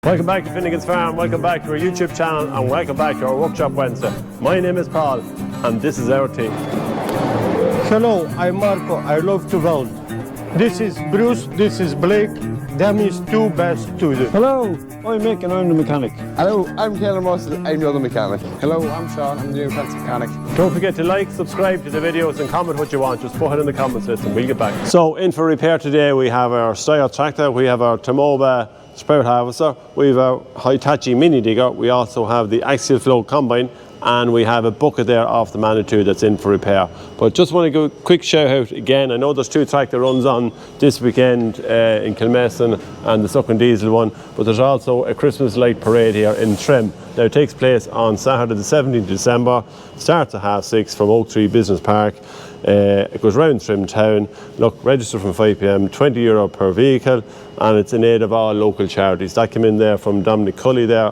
Welcome back to Finnegan's Farm, welcome back to our YouTube channel, and welcome back to our Workshop Wednesday. My name is Paul, and this is our team. Hello, I'm Marco, I love to weld. This is Bruce, this is Blake, them is two best to do. Hello, I'm Mick and I'm the mechanic. Hello, I'm Taylor Russell, I'm the other mechanic. Hello, I'm Sean, I'm the new apprentice mechanic. Don't forget to like, subscribe to the videos and comment what you want. Just put it in the comment section, we'll get back. So in for repair today we have our Steyr tractor, we have our Tumoba Sprout Harvester, we have our Hitachi Mini Digger, we also have the Axial Flow combine, and we have a bucket there off the Manitou that's in for repair. But just want to give a quick shout out again. I know there's two tractor runs on this weekend in Kilmesson and the Sucking Diesel one, but there's also a Christmas light parade here in Trim. Now it takes place on Saturday the 17th of December, starts at 6:30 from Oak Tree Business Park. It goes round Trim town. Look, register from 5 p.m, €20 per vehicle, and it's in aid of all local charities. That came in there from Dominic Cully there,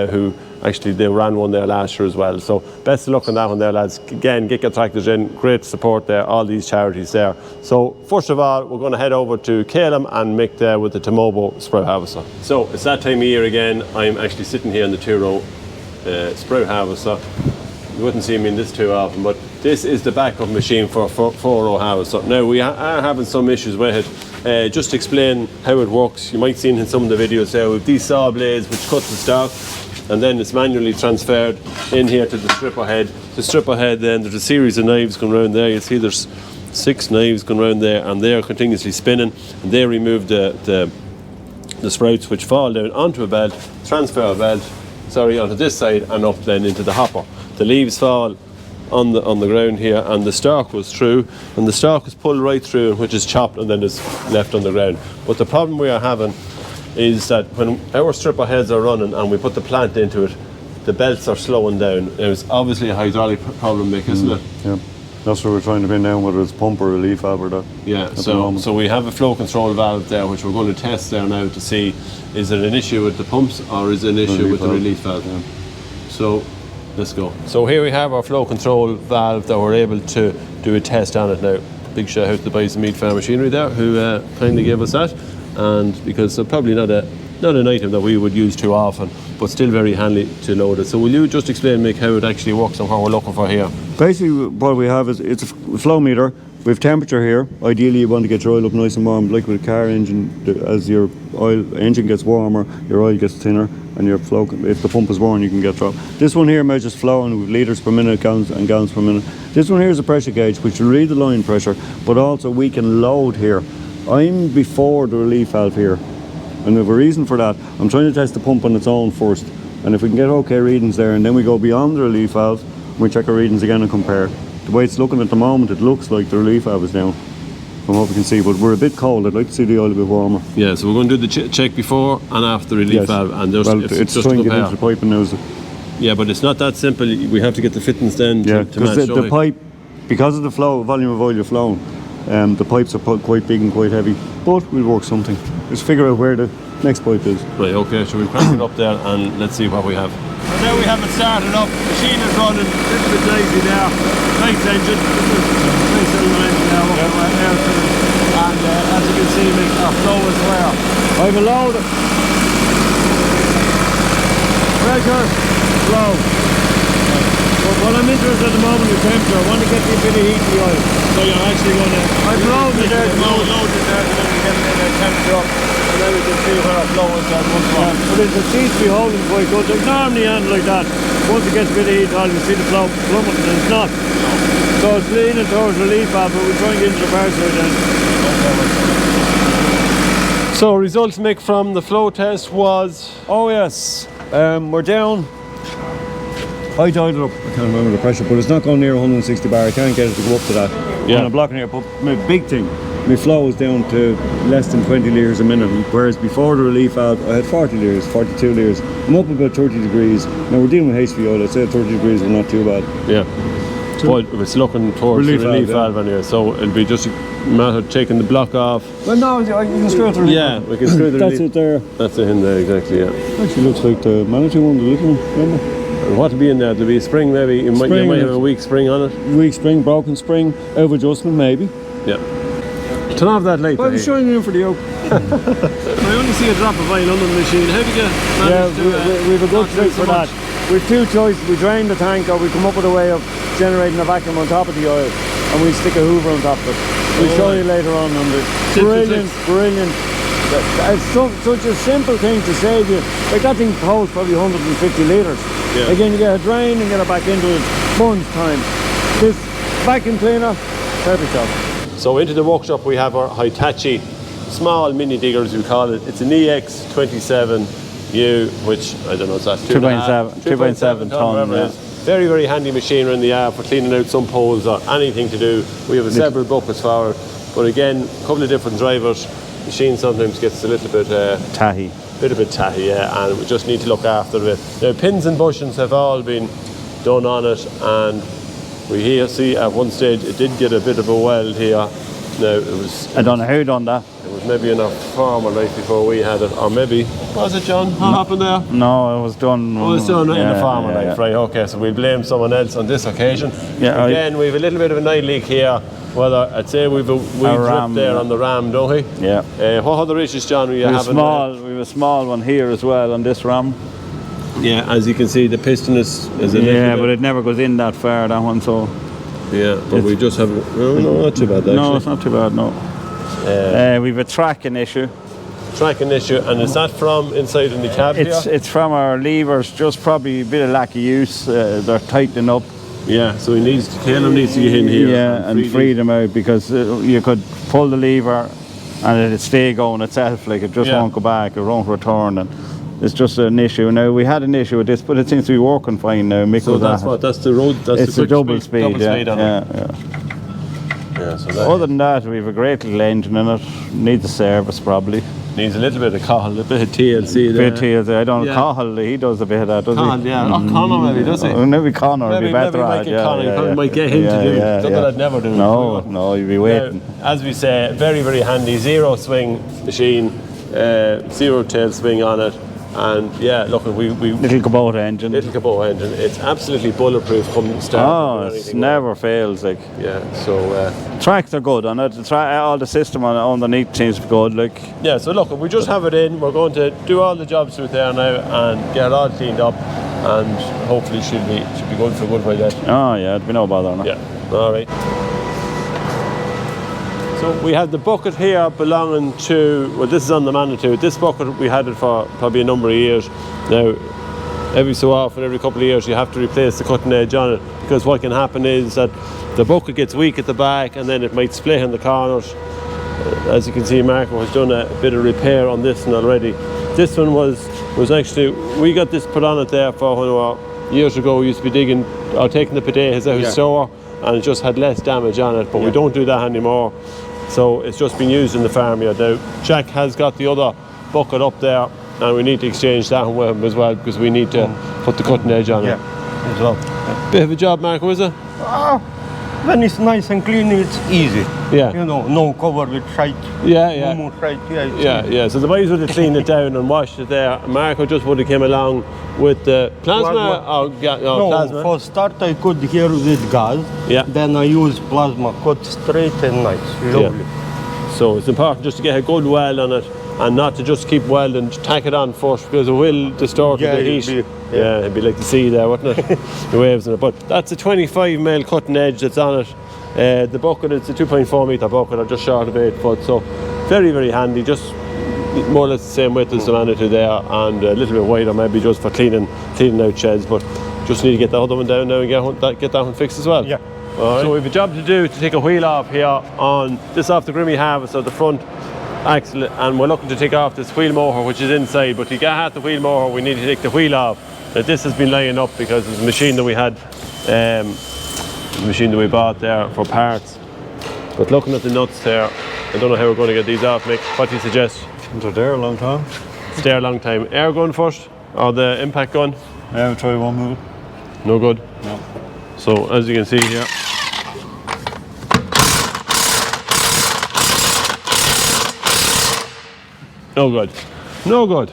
who actually they ran one there last year as well. So best of luck on that one there, lads. Again, get your tractors in, great support there, all these charities there. So first of all, we're going to head over to Caleb and Mick there with the Tumoba Sprout Harvester. So it's that time of year again. I'm actually sitting here in the two-row Sprout Harvester. You wouldn't see me in this too often, but this is the backup machine for a four-row harvester. Now we are having some issues with it. Just to explain how it works, you might see in some of the videos there with these saw blades which cut the stock, and then it's manually transferred in here to the stripper head. The stripper head, then there's a series of knives going around there. You see there's 6 knives going around there, and they're continuously spinning, and they remove the sprouts which fall down onto a belt, transfer a belt, onto this side and up then into the hopper. The leaves fall on the ground here, and the stalk was through, and the stalk is pulled right through, which is chopped and then is left on the ground. But the problem we are having is that when our stripper heads are running and we put the plant into it, the belts are slowing down. It's obviously a hydraulic problem, Mick, isn't it? Yeah, that's what we're trying to pin down, whether it's pump or relief valve or that. Yeah, so we have a flow control valve there which we're going to test there now to see, is it an issue with the pumps or is it an issue with the relief valve? Yeah. So let's go. So here we have our flow control valve that we're able to do a test on it now. Big shout out to Dyson Meat Farm Machinery there, who kindly gave us that, and because they're probably not an item that we would use too often, but still very handy to load it. So will you just explain, Mick, how it actually works and what we're looking for here? Basically what we have is it's a flow meter. We have temperature here. Ideally you want to get your oil up nice and warm, like with a car engine. As your engine gets warmer, your oil gets thinner, and your flow, if the pump is warm, you can get drop. This one here measures flow and with litres per minute, gallons per minute. This one here is a pressure gauge which will read the line pressure, but also we can load here. I'm before the relief valve here, and we have a reason for that. I'm trying to test the pump on its own first, and if we can get okay readings there, and then we go beyond the relief valve, we check our readings again and compare. The way it's looking at the moment, it looks like the relief valve is down, from what we can see, but we're a bit cold. I'd like to see the oil a bit warmer. Yeah, so we're going to do the check before and after the relief valve, and it's just trying to get into the pipe and nose it. Yeah, but it's not that simple. We have to get the fittings then to match. The pipe, because of the flow, volume of oil you're flowing, the pipes are quite big and quite heavy, but we'll work something. Let's figure out where the next pipe is. Right, okay, so we'll crank it up there and let's see what we have. So now we have it started up, the machine is running, a little bit noisy there, nice engine, nice little engine there, and as you can see, our flow is where? I've a load of pressure, flow. But what I'm interested at the moment is temperature. I want to get the bit of heat to the oil. So you're actually going to... I've loaded it there, load it there, and then we get it in there, temperature up, and then we can see where our flow is at once more. But it seems to be holding quite good. There's normally handle like that. Once it gets a bit of heat, you see the flow plummeting, and it's not. No. So it's leaning towards relief valve, but we're trying to get into the bar side then. So results, Mick, from the flow test was... Oh yes, we're down. I dialed it up, I can't remember the pressure, but it's not going near 160 bar. I can't get it to go up to that. Yeah. And I'm blocking here, but my big thing, my flow is down to less than 20 litres a minute, whereas before the relief valve I had 40 litres, 42 litres. I'm up about 30 degrees. Now we're dealing with HV oil, I'd say 30 degrees is not too bad. Yeah. But it's looking towards the relief valve anyway, so it'll be just a matter of taking the block off. Well no, you can screw it to the relief valve. Yeah, we can screw the relief. That's it there. That's it in there, exactly, yeah. Actually looks like the Manitou one, the little one, remember? What will be in there? There'll be a spring maybe, you might have a weak spring on it. Weak spring, broken spring, out of adjustment maybe. Yeah. Turn off that light. I was showing you in for the yoke. I only see a drop of oil under the machine. How do you Yeah, manage to, we have a good not trick do so for that. much? We've two choices. We drain the tank, or we come up with a way of generating a vacuum on top of the oil, and we stick a Hoover on top of it. We'll show you later on this. Tips and Brilliant. It's such a simple thing to save you. Like that thing holds probably 150 litres. Yeah. Again, you get a drain and get it back into it. Sponge time. This vacuum cleaner, perfect job. So into the workshop we have our Hitachi small mini digger, as we call it. It's an EX27U, which I don't know, is that 2.7 ton, whatever it yeah. is. Very, very handy machine in the yard for cleaning out some poles or anything to do. We have several buckets for it, but again, a couple of different drivers. Machine sometimes gets a little bit Tahi. bit yeah, and we just need to look after it. Now, pins and bushings have all been done on it, and we here see at one stage it did get a bit of a weld here. Now I don't know who done that. it was maybe in a farmer life before we had it, or maybe was it, John? What happened there? No, it was done. Oh, it's done in yeah, a farmer yeah, life, right? Okay, so we'll blame someone else on this occasion. Yeah, again, we have a little bit of an oil leak here. Whether I'd say we've a ram, drip there yeah. on the ram, don't we? Yeah. What other issues, John? We have We have a small one here as well on this ram. Yeah, as you can see, the piston is a little Yeah, bit. but it never goes in that far, that one, so. Yeah, but we just have. No, not too bad. Actually. No, it's not too bad, no. We've a tracking issue. Tracking issue, and is that from inside in the cab here? It's from our levers, just probably a bit of lack of use. They're tightening up. Yeah, so Caleb needs to get in here. Yeah, and free them out, because you could pull the lever and it'd stay going itself, like it just won't go back, it won't return, and it's just an issue. Now, we had an issue with this, but it seems to be working fine now. Mick So was that's at it. what? That's the road. That's It's the a quick double speed, Double yeah, speed on it. yeah. Yeah, so that Other than that, we have a great little engine in it. Needs a service probably. needs a little bit of coil, a bit of TLC there. Bit TLC. I don't know. Yeah. Cahill, he does a bit of that, does Cahill, he? yeah. Oh, Connor maybe, does he? Maybe Connor would be Maybe better we might at get yeah, Connor. yeah, You probably yeah. might get him to do something I'd never do. No, you'd be waiting. Now, as we say, very, very handy. Zero swing machine, zero tail swing on it. And yeah, look, we Little Kubota engine. little Kubota engine. It's absolutely bulletproof come start. Oh, it never fails. Like, Yeah, so tracks are good on it. All the system on it underneath seems to be good. Like, yeah, so look, we just have it in. We're going to do all the jobs to it there now and get it all cleaned up, and hopefully should be good for a good while yet. oh yeah, it'd be no bother. No? Yeah, all right. So we have the bucket here belonging to, well, this is on the Manitou. This bucket, we had it for probably a number of years. Now, every so often, every couple of years, you have to replace the cutting edge on it, because what can happen is that the bucket gets weak at the back and then it might split in the corners. As you can see, Marco has done a bit of repair on this one already. This one was actually, we got this put on it there for years ago. We used to be digging or taking the potatoes out of the store, and it just had less damage on it, but we don't do that anymore. So it's just been used in the farmyard now. Jack has got the other bucket up there, and we need to exchange that one with him as well, because we need to put the cutting edge on it as well. Bit of a job, Marco, is it? When it's nice and clean, it's easy. Yeah. You know, no cover with shite. Yeah. No more shite. Yeah, it's Yeah. So the boys would have cleaned it down and washed it there. Marco just would have came along with the plasma. No, Plasma. for start I cut here with gas. Yeah. Then I use plasma, cut straight and nice. Lovely. So it's important just to get a good weld on it, and not to just keep welding, tack it on first, because it will distort the heat. It'd be like the sea there, wouldn't it? The waves in it. But that's a 25mm cutting edge that's on it. The bucket, it's a 2.4 metre bucket, or just short of 8 foot. So very, very handy. Just more or less the same width as the Manitou there, and a little bit wider maybe just for cleaning out sheds. But just need to get the other one down now and get that one fixed as well. Yeah. All right. So we have a job to do to take a wheel off here on this off the Grimme Harvester, the front axle, and we're looking to take off this wheel motor which is inside. But to get at the wheel motor, we need to take the wheel off. Now this has been laying up because it's a machine that we had, the machine that we bought there for parts. But looking at the nuts there, I don't know how we're going to get these off, Mick. What do you suggest? They're there a long time. It's there a long time. Air gun first, or the impact gun? Yeah, we'll try one move. No good? No. So as you can see here, no good. No good.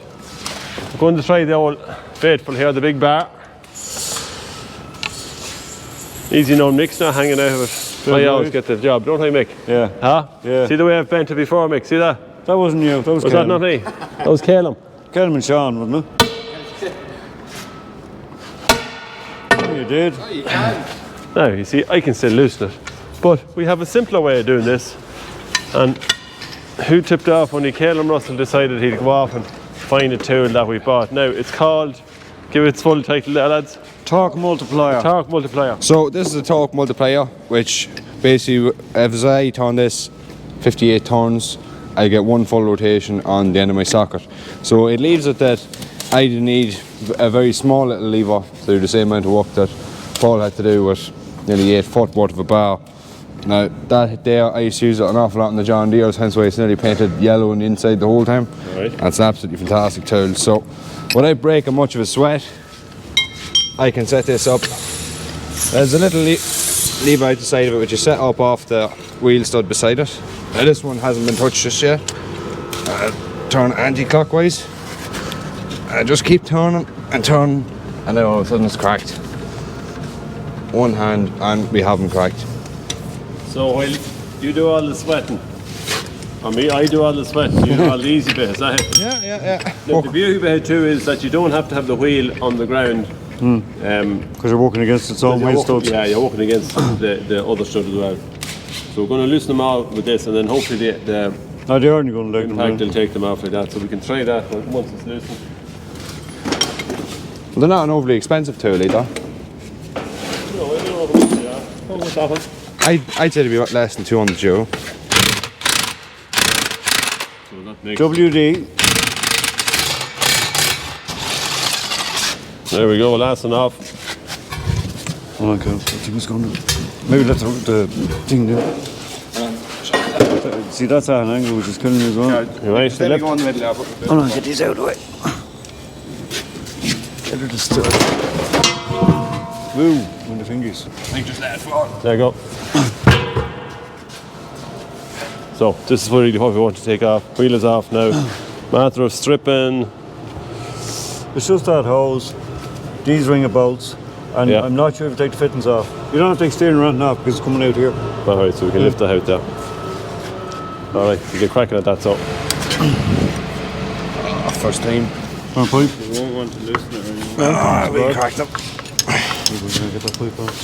We're going to try the old faithful here, the big bar. Easy no Mick's not hanging out of it. I always get the job, don't I, Mick? Yeah. Huh? Yeah. See the way I've bent it before, Mick? See that? That wasn't you. That was Was Caleb. that not me? That was Caleb. Caleb and Sean, wasn't it? You did. Now, you see, I can still loosen it. But we have a simpler way of doing this. And who tipped off when Caleb Russell decided he'd go off and find a tool that we bought? Now, it's called, give it its full title there, lads. Torque multiplier. Torque multiplier. So this is a torque multiplier, which basically, if I turn this 58 turns, I get one full rotation on the end of my socket. So it leaves it that I need a very small little lever to do the same amount of work that Paul had to do with nearly 8 foot worth of a bar. Now that there, I used to use it an awful lot in the John Deere's, hence why it's nearly painted yellow on the inside the whole time. Right. That's an absolutely fantastic tool. So without breaking much of a sweat, I can set this up. There's a little lever out the side of it which is set up off the wheel stud beside it. Now this one hasn't been touched just yet. Turn anti-clockwise. Just keep turning, and then all of a sudden it's cracked. One hand and we haven't cracked. So while you do all the sweating, or me, I do all the sweating, you do all the easy bit, is that it? Yeah. Now, the beauty about it too is that you don't have to have the wheel on the ground. Because you're working against its own wheel studs. Yeah, you're working against the other stud as well. So we're going to loosen them out with this, and then hopefully the No, they aren't going to let impact them will take them off like that. So we can try that once it's loosened. They're not an overly expensive tool either. No, I don't know how much they are. How much that one? I'd say to be less than 200 euro. So that makes WD. There we go, last one off. Oh my god, I think it's going to. Maybe that's the thing there. See, that's at an angle which is killing you as well. You right, Then left. go on the middle of it. Hold on, get these out of the way. Get rid of stuff. Woo, on the fingers. There you go. So this is really what we want to take off. Wheel is off now. Matter of stripping. It's just that hose, these ring of bolts, and Yeah. I'm not sure if you take the fittings off. You don't have to take steering around now because it's coming out here. Alright, so we can lift that out there. Alright, you get cracking at that, so. First time. On pipe. You won't want to loosen it or anything. We cracked them. We're going to get that pipe off.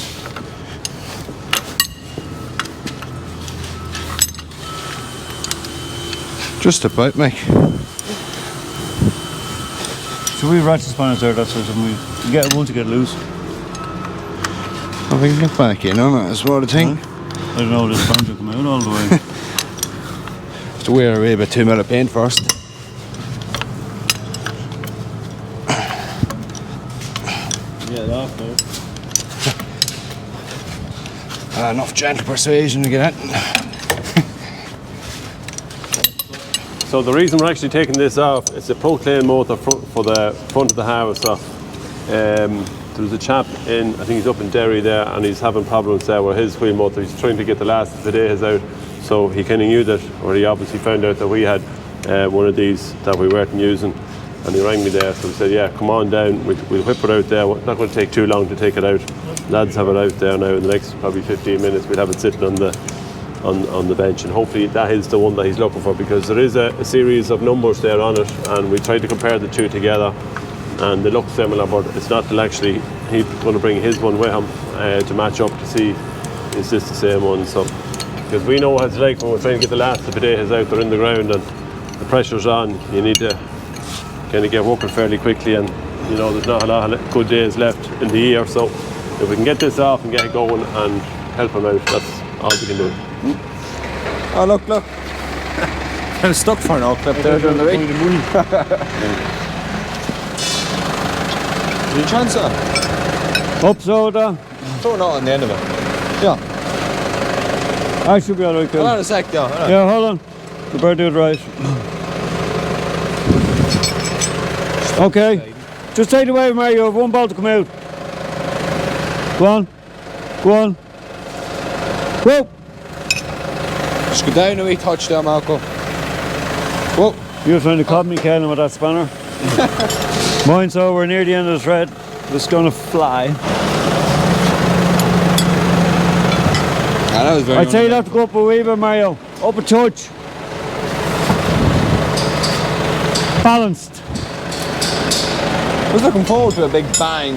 Just about, Mick. So we have ratchet spanners there, that's what we get one to get loose. I think get back in on it as well, I think. I don't know, this sponge will come out all the way. Have to wear away about 2 mil of paint first. Get it off now. Enough gentle persuasion to get it. So the reason we're actually taking this off is a proclaim motor for the front of the harvester. There's a chap in, I think he's up in Derry there, and he's having problems there with his wheel motor. He's trying to get the last of the days out, so he kind of knew that, or he obviously found out that we had one of these that we weren't using, and he rang me there. So he said, yeah, come on down, we'll whip it out there. It's not going to take too long to take it out. Lads have it out there now in the next probably 15 minutes. We'll have it sitting on the bench, and hopefully that is the one that he's looking for, because there is a series of numbers there on it, and we tried to compare the two together, and they look similar, but it's not till actually he's going to bring his one with him to match up to see is this the same one. So because we know what it's like when we're trying to get the last of the potatoes out there in the ground and the pressure's on, you need to kind of get working fairly quickly, and you know there's not a lot of good days left in the year, so if we can get this off and get it going and help him out, that's all we can do. Oh, look. I'm stuck for an clip there during the week. Any chance of it? Up so down. Throw it out on the end of it. Yeah. I should be alright, Hold on Phil. a sec, yeah. Yeah, hold on. You better do it right. Okay. Just take it away, Mario. You have one bolt to come out. Go on. Whoa! Just go down a wee touch there, Marco. Whoa. You're trying to cop me, Kellen, with that spanner. Mine's over near the end of the thread. It's gonna fly. That was very I'd say you have to go up a wee bit, Mario. Up a touch. Balanced. I was looking forward to a big bang.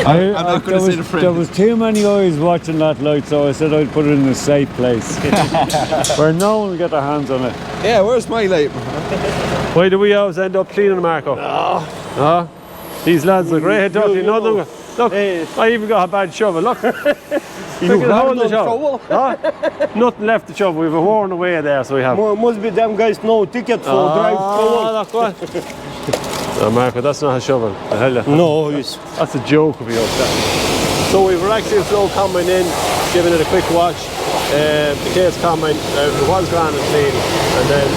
I'm not going to say the frame. There was too many eyes watching that light, so I said I'd put it in a safe place where no one will get their hands on it. Yeah, where's my light? Why do we always end up cleaning, Marco? No. These lads look right dirty. Look, I even got a bad shovel. Look. You can hold the shovel. Nothing left to shovel. We've worn away there, so we have. Must be them guys no ticket for drive shovel. Look what? No, Marco, that's not a shovel. The hell No, it's... That's a joke of yours. So we've Axial Flow combine in, giving it a quick watch. The case combine, it was grand and clean, and then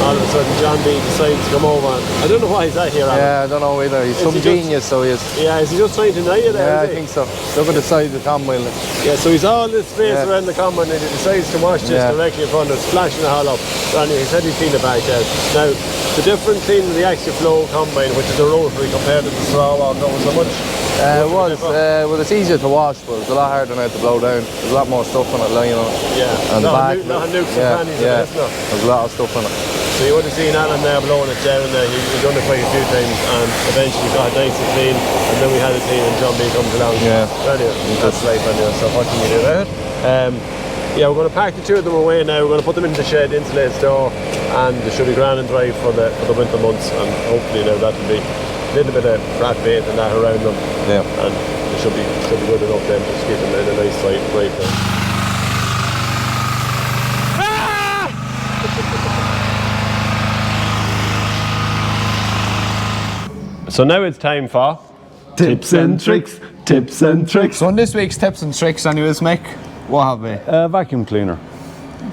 all of a sudden John B decides to come over. I don't know why he's at here, Alan. Yeah, I don't know either. He's some genius, so he is. Yeah, is he just trying to deny you there? Yeah, I think so. Look at the side of the combine. Yeah, so he's all this space around the combine and he decides to watch this directly in front of us, splashing a hollow. And he said he'd clean it back out. Now, the difference cleaning the Axial Flow combine, which is a rotary compared to the straw walk, that was so much. Well, it's easier to wash, but it's a lot harder now to blow down. There's a lot more stuff on it, you know. Yeah, and the back. Not nukes and panties in this, no. There's a lot of stuff on it. So you would have seen Alan there blowing it down there. He'd done it quite a few times and eventually got it nice and clean, and then we had it clean and John B comes along. Yeah. Anyway, that's life anyway, so what can you do about it? Yeah, we're going to pack the two of them away now. We're going to put them into the shed, insulate store, and they should be grand and dry for the winter months, and hopefully now that'll be a little bit of rat bait and that around them. Yeah. And they should be good enough then to just keep them in a nice tight break then. So now it's time for Tips and tricks. So on this week's tips and tricks, anyways, Mick, what have we? Vacuum cleaner.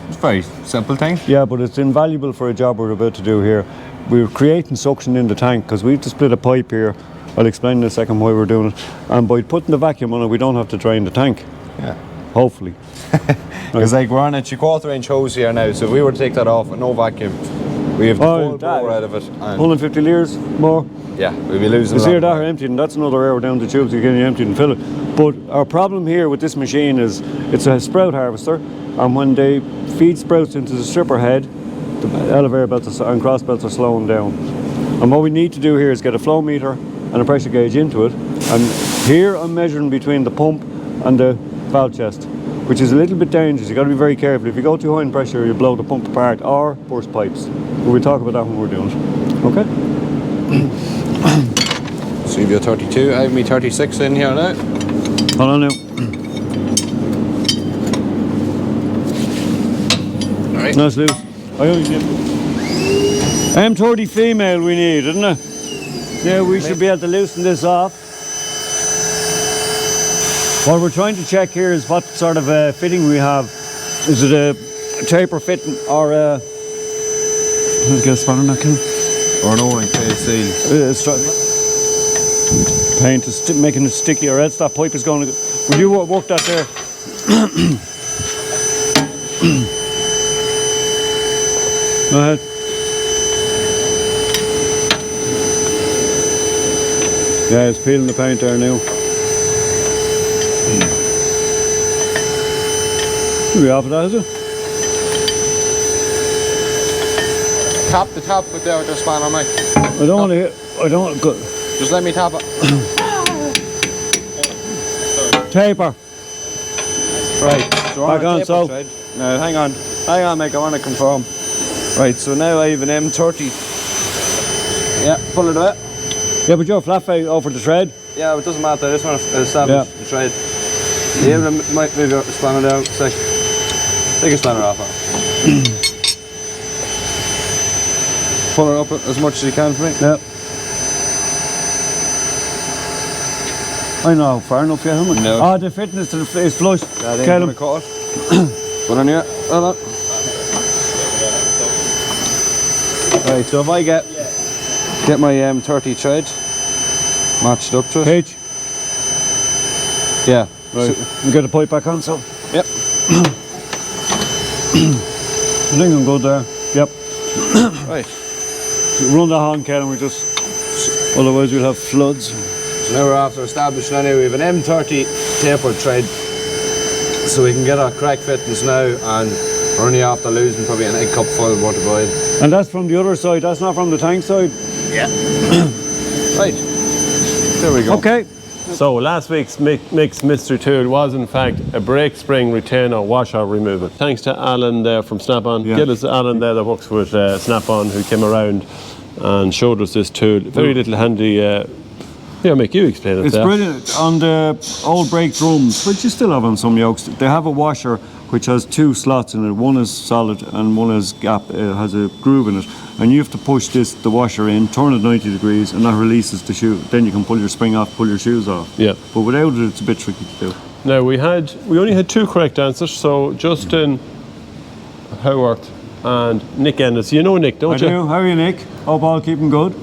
It's a very simple thing. Yeah, but it's invaluable for a job we're about to do here. We're creating suction in the tank because we have to split a pipe here. I'll explain in a second why we're doing it. And by putting the vacuum on it, we don't have to drain the tank. Yeah. Hopefully. Because like we're on a 3/4 inch hose here now, so if we were to take that off with no vacuum, we have the full blower out of it. And 150 litres more. yeah, we'll be losing You a see lot. that are emptied, and that's another hour down the tubes. You're getting emptied and fill it. But our problem here with this machine is it's a sprout harvester, and when they feed sprouts into the stripper head, the elevator belts and cross belts are slowing down. And what we need to do here is get a flow meter and a pressure gauge into it. And here I'm measuring between the pump and the valve chest, which is a little bit dangerous. You've got to be very careful. If you go too high in pressure, you blow the pump apart or burst pipes. But we'll talk about that when we're doing it. Okay? So you've your 32, I have me 36 in here now. Hold on now. Alright. Nice loose. I only need M30 female we need, isn't it? Yeah, we should be able to loosen this off. What we're trying to check here is what sort of fitting we have. Is it a taper fitting or a... Let's get a spot on that, Ken. Or an O-ring seal. Paint is making it sticky, or else that pipe is going to... Will you work that there? Go ahead. Yeah, it's peeling the paint there now. You'll be off of that, is it? Tap the top with the spanner, mate. I don't want to hit... I don't want to... Just let me tap it. Taper. Right. So Back on, so. Now, hang on, Mick, I want to confirm. Right, so now I have an M30. Yeah, pull it out. Yeah, but you're flat face over the thread. Yeah, it doesn't matter. I just want to establish the thread. Yeah, might move the spanner down. Take a spanner off it. Pull it up as much as you can for me. Yeah. I know, far enough yet, haven't we? No. Oh, the fitness is flush. Yeah, they Get ain't him. gonna cut it. Put on here. Hold on. Right, so if I get my M30 thread matched up to it. H. Yeah. Right. So, You get the pipe back on, so. yep. I think I'm good there. Yep. Right. Run the horn, Ken, and we just. Otherwise, we'll have floods. So now we're after establishing anyway, we have an M30 tapered thread, so we can get our correct fittings now, and We're only after losing probably an egg cup full worth of oil. And that's from the other side, that's not from the tank side? Right, there we go. Okay. So last week's Mick's mystery tool was in fact a brake spring retainer washer remover. Thanks to Alan there from Snap-on. Yeah. Gillis Alan there that works with Snap-on, who came around and showed us this tool. Very little handy. Yeah, Mick, you explain it. It's there. brilliant. On the old brake drums, which you still have on some yokes, they have a washer which has two slots in it. One is solid and one is gap, has a groove in it. And you have to push the washer in, turn it 90 degrees, and that releases the shoe. Then you can pull your spring off, pull your shoes off. Yeah. But without it, it's a bit tricky to do. Now we only had 2 correct answers. So Justin Howard and Nick Ennis. You know Nick, don't you? I do. How are you, Nick? Hope all keeping good.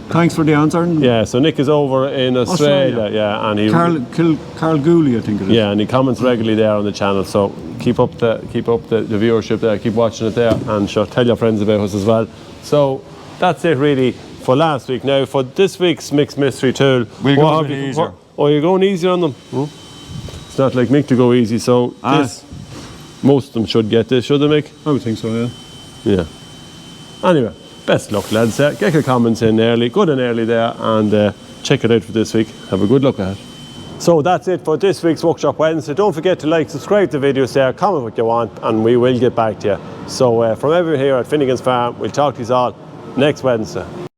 Thanks for the answer. Yeah. So Nick is over in Australia. Yeah, and he Carl Gooley, I think it is. Yeah, and he comments regularly there on the channel. So keep up the viewership there. Keep watching it there, and sure, tell your friends about us as well. So that's it really for last week. Now for this week's Mick's mystery tool, We'll go a bit easier. Oh, you're going easier on them? It's not like Mick to go easy. So this, most of them should get this, should they, Mick? I would think so, yeah. Yeah. Anyway, best luck, lads. Get your comments in early, good and early there, and check it out for this week. Have a good look at it. So that's it for this week's Workshop Wednesday. Don't forget to like, subscribe to the videos there, comment what you want, and we will get back to you. So from everyone here at Finnegan's Farm, we'll talk to you all next Wednesday.